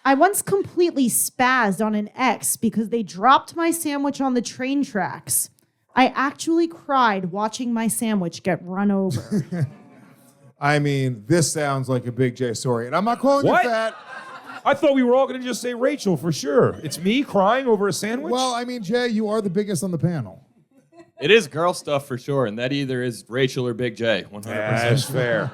I once completely spazzed on an ex because they dropped my sandwich on the train tracks. I actually cried watching my sandwich get run over. I mean, this sounds like a Big J story, and I'm not calling you fat. I thought we were all going to just say Rachel for sure. It's me crying over a sandwich? Well, I mean, Jay, you are the biggest on the panel. It is girl stuff for sure, and that either is Rachel or Big J, 100%. That's fair.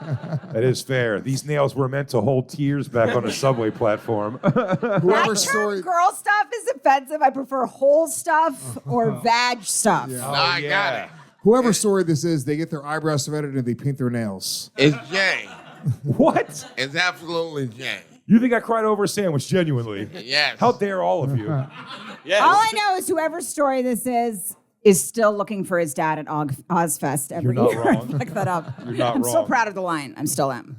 That is fair. These nails were meant to hold tears back on a subway platform. Whoever story. Girl stuff is offensive. I prefer whole stuff or vag stuff. Yeah. I got it. Whoever story this is, they get their eyebrows threaded and they paint their nails. It's Jay. What? It's absolutely Jay. You think I cried over a sandwich, genuinely? Yes. How dare all of you? Yeah. All I know is whoever story this is still looking for his dad at Ozfest every You're not year. wrong. Look that up. You're not I'm wrong. so proud of the line. I'm still am.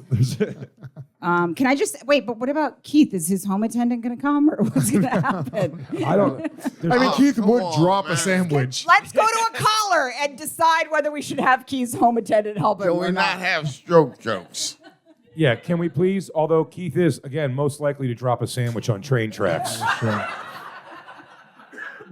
Can I just wait? But what about Keith? Is his home attendant going to come, or what's going to happen? I don't. I mean, Keith would on, drop man. a sandwich. Let's go to a caller and decide whether we should have Keith's home attendant help him Can or we not have stroke jokes? Yeah, can we please? Although Keith is, again, most likely to drop a sandwich on train tracks. Sure.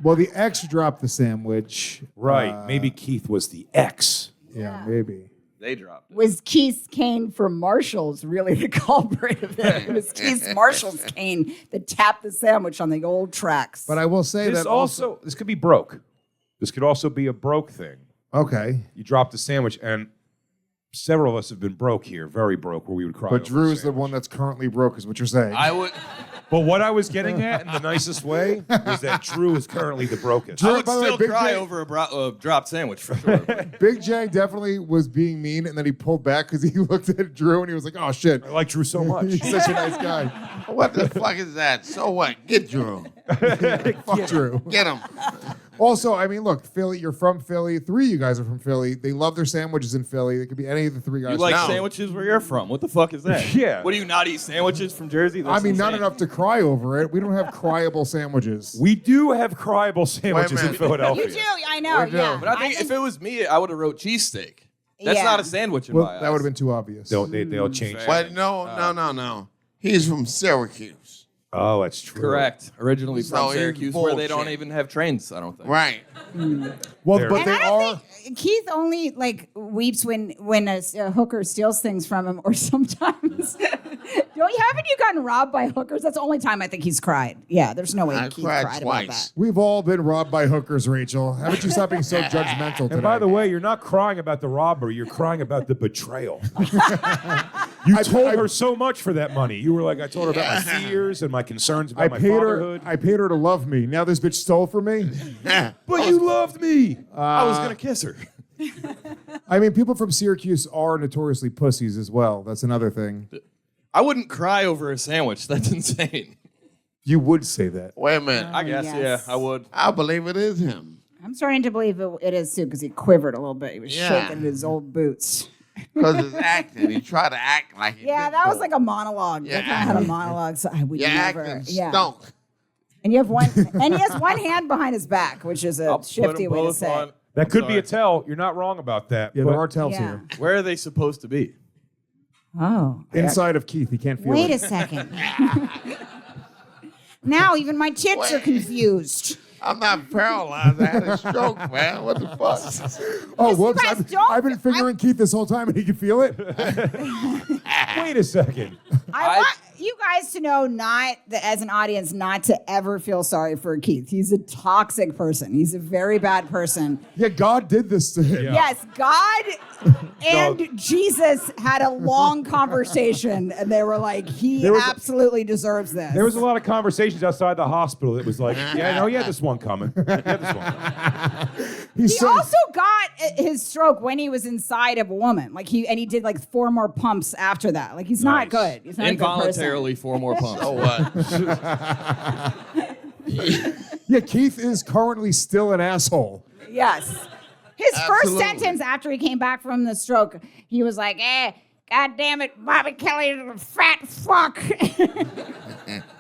Well, the ex dropped the sandwich. Right. Maybe Keith was the ex. Yeah, maybe. They dropped it. Was Keith's cane for Marshall's really the culprit of it? It was Keith's Marshall's cane that tapped the sandwich on the old tracks. But I will say This that also, this could be broke. This could also be a broke thing. Okay. You dropped a sandwich, and several of us have been broke here, very broke, where we would cry. But over a Drew's the sandwich. one that's currently broke, is what you're saying. I would. But what I was getting at in the nicest way was that Drew is currently the brokest. I would by the way, still Big cry J- over a dropped sandwich for sure. Big J definitely was being mean, and then he pulled back because he looked at Drew and he was like, "Oh shit, I like Drew so much. he's such a nice guy." What the fuck is that? So what? Get Drew. Fuck Drew. Get him. Also, I mean, look, Philly. You're from Philly. 3 of you guys are from Philly. They love their sandwiches in Philly. They could be any of the 3 guys. You like No. sandwiches where you're from? What the fuck is that? Yeah. What do you not eat sandwiches from Jersey? I That's mean, not insane. enough to cry over it. We don't have cryable sandwiches. We do have cryable sandwiches in minute. Philadelphia. you do, I know, We do. yeah. But I think if it was me, I would have wrote cheesesteak. That's Yeah. not a sandwich in Well, my eyes. that would have been too obvious. They'll change. But no. He's from Syracuse. Oh, that's true. Correct. Originally So from he's Syracuse, where they don't bullshit. even have trains, I don't think. Right. Well, There. but And they I don't are. think Keith only like weeps when a hooker steals things from him, or sometimes. Haven't you gotten robbed by hookers? That's the only time I think he's cried. Yeah, there's no way I Keith cried cried about twice. that. We've all been robbed by hookers, Rachel. Haven't you stopped being so judgmental today? And by the way, you're not crying about the robbery. You're crying about the betrayal. You told her so much for that money. You were like, I told her about my fears and my concerns about I my paid her. fatherhood. I paid her to love me. Now this bitch stole from me. But you loved me. I was going to kiss her. I mean, people from Syracuse are notoriously pussies as well. That's another thing. I wouldn't cry over a sandwich. That's insane. You would say that. Wait a minute. I guess, yes. yeah, I would. I believe it is him. I'm starting to believe it is too, because he quivered a little bit. He was Yeah. shaking in his old boots. Because it's acting. He tried to act like he Yeah, didn't that was know. like a monologue. Yeah. They kind of had a monologue. So I would You're never. acting Yeah. stunk. And you have one, and he has one hand behind his back, which is a I'll put shifty them way to both say on. it. That could be Sorry. a tell. You're not wrong about that. Yeah, but there are tells Yeah. here. Where are they supposed to be? Oh. Inside of Keith, he can't feel Wait it. a second. Now even my tits are confused. I'm not paralyzed. I had a stroke, man. What the fuck? Oh, whoops! guys don't- I've been fingering Keith this whole time, and he can feel it. wait a second. I want you guys to know, not that as an audience, not to ever feel sorry for Keith. He's a toxic person. He's a very bad person. Yeah, God did this to him. Yeah. Yes, God and Jesus had a long conversation, and they were like, he There was- absolutely deserves this. There was a lot of conversations outside the hospital that was like, yeah, no, he had this one coming. He had this one coming. He's He so, also got his stroke when he was inside of a woman. Like he did like 4 more pumps after that. Like he's not Nice. good. He's not a good person. Involuntarily 4 more pumps. So what? yeah, Keith is currently still an asshole. Yes. His first Absolutely. sentence after he came back from the stroke, he was like, God damn it, Bobby Kelly is a fat fuck.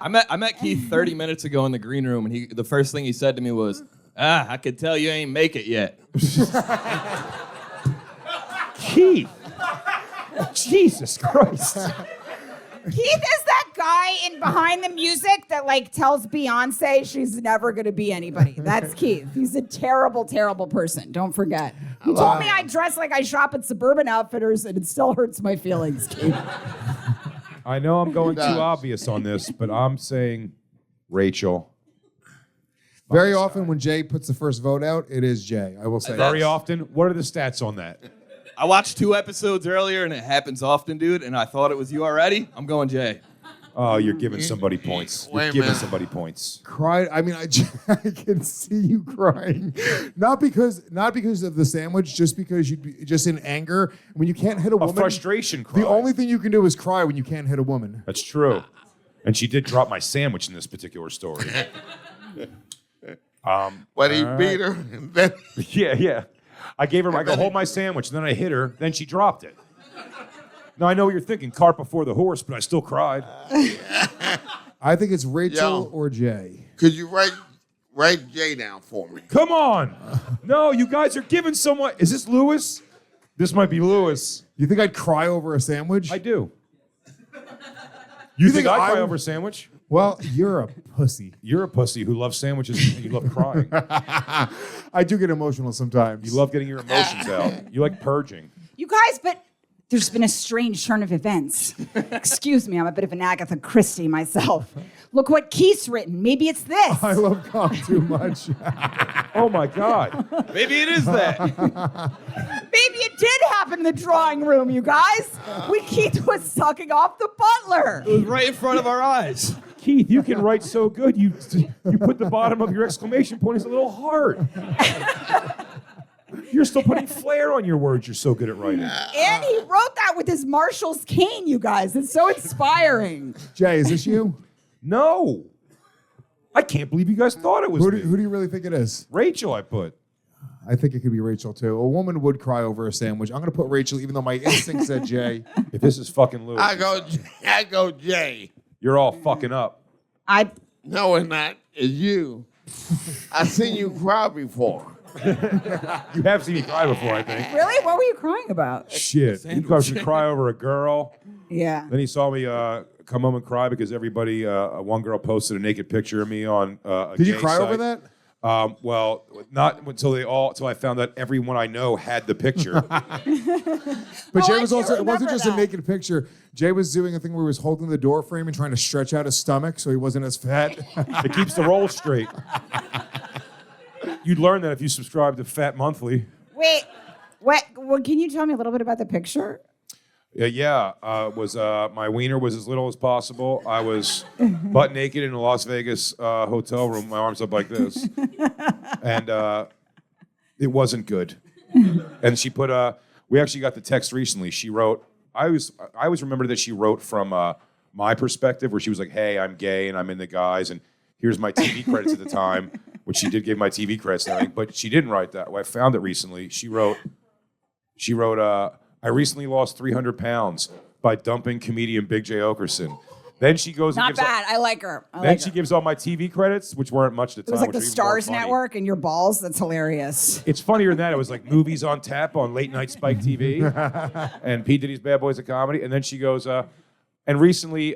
I met Keith 30 minutes ago in the green room, and the first thing he said to me was, I could tell you ain't make it yet. Keith. Jesus Christ. Keith is that guy in behind the music that like tells Beyonce she's never gonna be anybody. That's Keith. He's a terrible, terrible person. Don't forget. You told me I dress like I shop at Suburban Outfitters, and it still hurts my feelings, Keith. I know I'm going too obvious on this, but I'm saying Rachel. Very often when Jay puts the first vote out, it is Jay. I will say Very often. What are the stats on that? I watched 2 episodes earlier, and it happens often, dude. And I thought it was you already. I'm going Jay. Oh, you're giving somebody points. You're Wait a giving minute. somebody points. Cried. I mean, I can see you crying, not because of the sandwich, just because you'd be just in anger when you can't hit a woman. Frustration cry. The only thing you can do is cry when you can't hit a woman. That's true. And she did drop my sandwich in this particular story. But he beat her. And then Yeah. I gave her, I go, hold my sandwich, and then I hit her, then she dropped it. Now, I know what you're thinking, cart before the horse, but I still cried. I think it's Rachel Yo. or Jay. could you write Jay down for me? Come on. No, you guys are giving someone, is this Lewis? This might be Lewis. You think I'd cry over a sandwich? I do. You think I cry would- over a sandwich? Well, you're a pussy. You're a pussy who loves sandwiches and you love crying. I do get emotional sometimes. You love getting your emotions out. You like purging. You guys, but there's been a strange turn of events. Excuse me, I'm a bit of an Agatha Christie myself. Look what Keith's written. Maybe it's this. I love cock too much. Oh my God. Maybe it is that. Maybe it did happen in the drawing room, you guys. When Keith was sucking off the butler. It was right in front of our eyes. Keith, you can write so good. You put the bottom of your exclamation point as a little heart. You're still putting flair on your words. You're so good at writing. And he wrote that with his Marshall's cane, you guys. It's so inspiring. Jay, is this you? No. I can't believe you guys thought it was Who me. do you really think it is? Rachel, I put. I think it could be Rachel too. A woman would cry over a sandwich. I'm going to put Rachel, even though my instinct said Jay. If this is fucking Lewis, I go Jay. you're all fucking up. No, it's not. It's you. I seen you cry before. You have seen me cry before, I think. Really? What were you crying about? Shit. He caused me to cry over a girl. Yeah. Then he saw me come home and cry because everybody, one girl posted a naked picture of me on a Did you gay cry site. over that? Well, not until I found out everyone I know had the picture. But Jay I was do also, it wasn't remember just that. a naked picture. Jay was doing a thing where he was holding the door frame and trying to stretch out his stomach so he wasn't as fat. It keeps the roll straight. You'd learn that if you subscribe to Fat Monthly. Wait. What? Well, can you tell me a little bit about the picture? Was my wiener was as little as possible. I was butt naked in a Las Vegas hotel room, my arms up like this, and it wasn't good. And she put we actually got the text recently. She wrote. I always remember that she wrote from my perspective, where she was like, "Hey, I'm gay and I'm into guys, and here's my TV credits at the time," which she did give my TV credits and everything, but she didn't write that. Well, I found it recently. She wrote. I recently lost 300 pounds by dumping comedian Big Jay Oakerson. Then she goes and Not gives bad. I like her. then she gives all my TV credits, which weren't much at the It was time. like the which were even more Stars funny. Network and your balls. That's hilarious. It's funnier than that. It was like movies on tap on late night Spike TV and P. Diddy's Bad Boys of Comedy. And then she goes, and recently,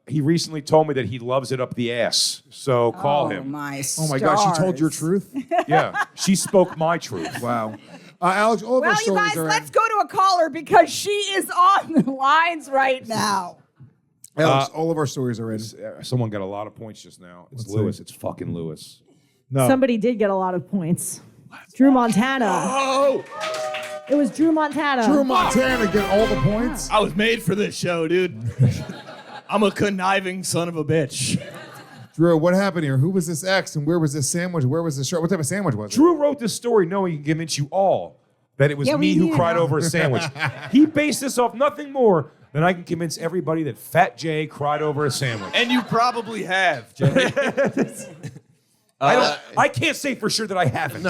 he recently told me that he loves it up the ass. So call him. Oh my God, she told your truth? Yeah, she spoke my truth. Wow. Alex, all of our Well, you stories guys, are let's go to a caller because she is on the lines right now. Alex, all of our stories are in. Someone got a lot of points just now. It's Let's Lewis. see. It's fucking Lewis. No. Somebody did get a lot of points. Dru Montana. Oh, It was Dru Montana. Dru Montana get all the points? I was made for this show, dude. I'm a conniving son of a bitch. Drew, what happened here? Who was this ex and where was this sandwich? Where was this shirt? What type of sandwich was it? Drew wrote this story knowing he can convince you all that it was Yeah, me we who need cried to know. over a sandwich. He based this off nothing more than I can convince everybody that Fat Jay cried over a sandwich. And you probably have, Jay. I can't say for sure that I haven't.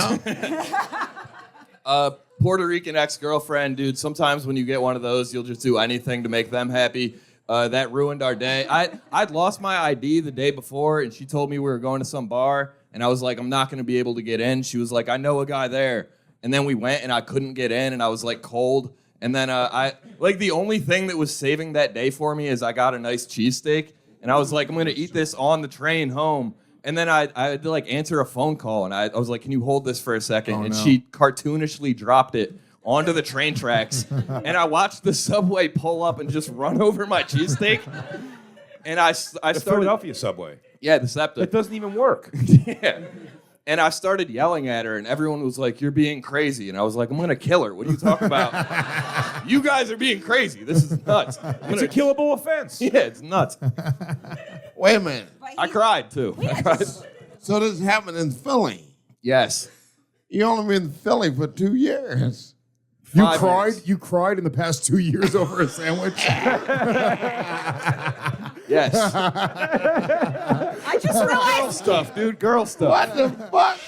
Puerto Rican ex-girlfriend, dude. Sometimes when you get one of those, you'll just do anything to make them happy. That ruined our day. I'd lost my ID the day before, and she told me we were going to some bar, and I was like, I'm not going to be able to get in. She was like, I know a guy there. And then we went, and I couldn't get in, and I was like cold. And then the only thing that was saving that day for me is I got a nice cheesesteak, and I was like, I'm gonna eat this on the train home. And then I had to like answer a phone call, and I was like, can you hold this for a second? And she cartoonishly dropped it onto the train tracks, and I watched the subway pull up and just run over my cheesesteak. And I started Philadelphia subway. Yeah, Deceptive. It doesn't even work. Yeah. And I started yelling at her, and everyone was like, you're being crazy. And I was like, I'm going to kill her. What are you talking about? You guys are being crazy. This is nuts. It's a killable offense. Yeah, it's nuts. Wait a minute. I cried, too. I cried. So this happened in Philly. Yes. You only been in Philly for 2 years. You 5 cried? minutes. You cried in the past 2 years over a sandwich? Yes. I just Girl realized stuff, dude. Girl stuff. What the fuck?